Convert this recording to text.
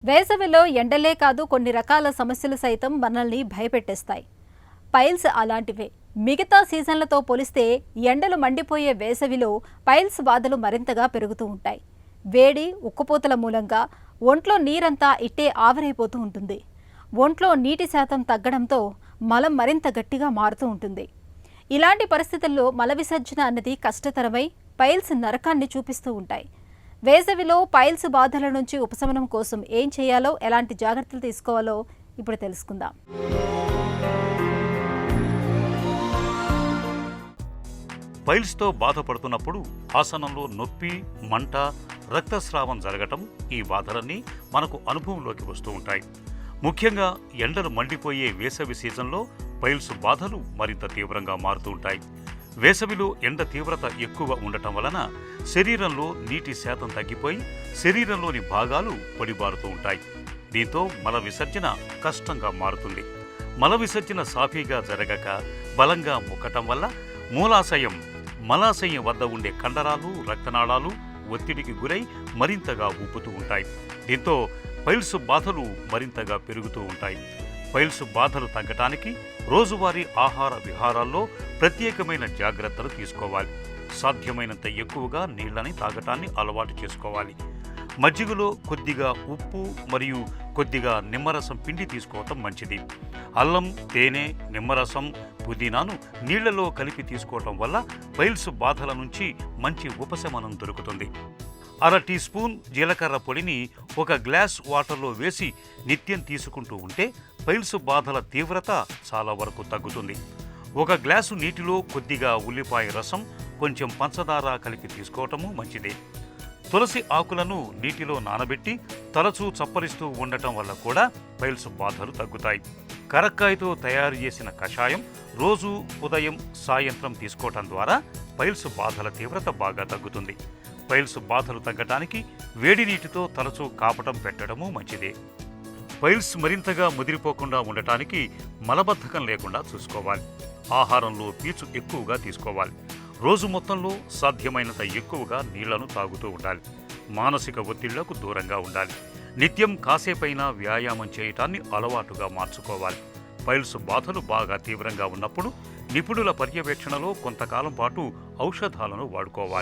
వేసవిలో ఎండలే కాదు కొన్ని రకాల సమస్యలు సైతం మనల్ని భయపెట్టేస్తాయి. పైల్స్ అలాంటివే. మిగతా సీజన్లతో పోలిస్తే ఎండలు మండిపోయే వేసవిలో పైల్స్ బాధలు మరింతగా పెరుగుతూ ఉంటాయి. వేడి, ఉక్కుపోతల మూలంగా ఒంట్లో నీరంతా ఇట్టే ఆవిరైపోతూ ఉంటుంది. ఒంట్లో నీటి శాతం తగ్గడంతో మలం మరింత గట్టిగా మారుతూ ఉంటుంది. ఇలాంటి పరిస్థితుల్లో మల విసర్జన అన్నది కష్టతరమై పైల్స్ నరకాన్ని చూపిస్తూ ఉంటాయి. వేసవిలో పైల్స్ బాధల నుంచి ఉపశమనం కోసం ఏం చేయాలో, ఎలాంటి జాగ్రత్తలు తీసుకోవాలో ఇప్పుడు తెలుసుకుందాం. పైల్స్తో బాధపడుతున్నప్పుడు ఆసనంలో నొప్పి, మంట, రక్తస్రావం జరగటం, ఈ బాధలన్నీ మనకు అనుభవంలోకి వస్తూ ఉంటాయి. ముఖ్యంగా ఎండలు మండిపోయే వేసవి సీజన్లో పైల్స్ బాధలు మరింత తీవ్రంగా మారుతూ ఉంటాయి. వేసవిలో ఎండ తీవ్రత ఎక్కువ ఉండటం వలన శరీరంలో నీటి శాతం తగ్గిపోయి శరీరంలోని భాగాలు పొడిబారుతూ ఉంటాయి. దీంతో మల విసర్జన కష్టంగా మారుతుంది. మల విసర్జన సాఫీగా జరగక బలంగా ముక్కటం వల్ల మలాశయం వద్ద ఉండే కండరాలు, రక్తనాళాలు ఒత్తిడికి గురై మరింతగా ఊపుతూ ఉంటాయి. దీంతో పైల్స్ బాధలు మరింతగా పెరుగుతూ ఉంటాయి. పైల్స్ బాధలు తగ్గటానికి రోజువారీ ఆహార విహారాల్లో ప్రత్యేకమైన జాగ్రత్తలు తీసుకోవాలి. సాధ్యమైనంత ఎక్కువగా నీళ్లని తాగటాన్ని అలవాటు చేసుకోవాలి. మజ్జిగలో కొద్దిగా ఉప్పు మరియు కొద్దిగా నిమ్మరసం పిండి తీసుకోవటం మంచిది. అల్లం, తేనె, నిమ్మరసం, పుదీనాను నీళ్లలో కలిపి తీసుకోవటం వల్ల పైల్స్ బాధల నుంచి మంచి ఉపశమనం దొరుకుతుంది. అర టీ స్పూన్ జీలకర్ర పొడిని ఒక గ్లాస్ వాటర్లో వేసి నిత్యం తీసుకుంటూ ఉంటే పైల్స్ బాధల తీవ్రత చాలా వరకు తగ్గుతుంది. ఒక గ్లాసు నీటిలో కొద్దిగా ఉల్లిపాయ రసం, కొంచెం పంచదార కలిపి తీసుకోవటము మంచిది. తులసి ఆకులను నీటిలో నానబెట్టి తరచూ చప్పరిస్తూ ఉండటం వల్ల కూడా పైల్స్ బాధలు తగ్గుతాయి. కరక్కాయతో తయారు చేసిన కషాయం రోజు ఉదయం, సాయంత్రం తీసుకోవటం ద్వారా పైల్స్ బాధల తీవ్రత బాగా తగ్గుతుంది. పైల్స్ బాధలు తగ్గటానికి వేడి నీటితో తరచూ కాపటం పెట్టడము మంచిదే. పైల్స్ మరింతగా ముదిరిపోకుండా ఉండటానికి మలబద్ధకం లేకుండా చూసుకోవాలి. ఆహారంలో పీచు ఎక్కువగా తీసుకోవాలి. రోజు మొత్తంలో సాధ్యమైనంత ఎక్కువగా నీళ్లను తాగుతూ ఉండాలి. మానసిక ఒత్తిళ్లకు దూరంగా ఉండాలి. నిత్యం కాసేపైనా వ్యాయామం చేయటాన్ని అలవాటుగా మార్చుకోవాలి. పైల్స్ బాధలు బాగా తీవ్రంగా ఉన్నప్పుడు నిపుణుల పర్యవేక్షణలో కొంతకాలం పాటు ఔషధాలను వాడుకోవాలి.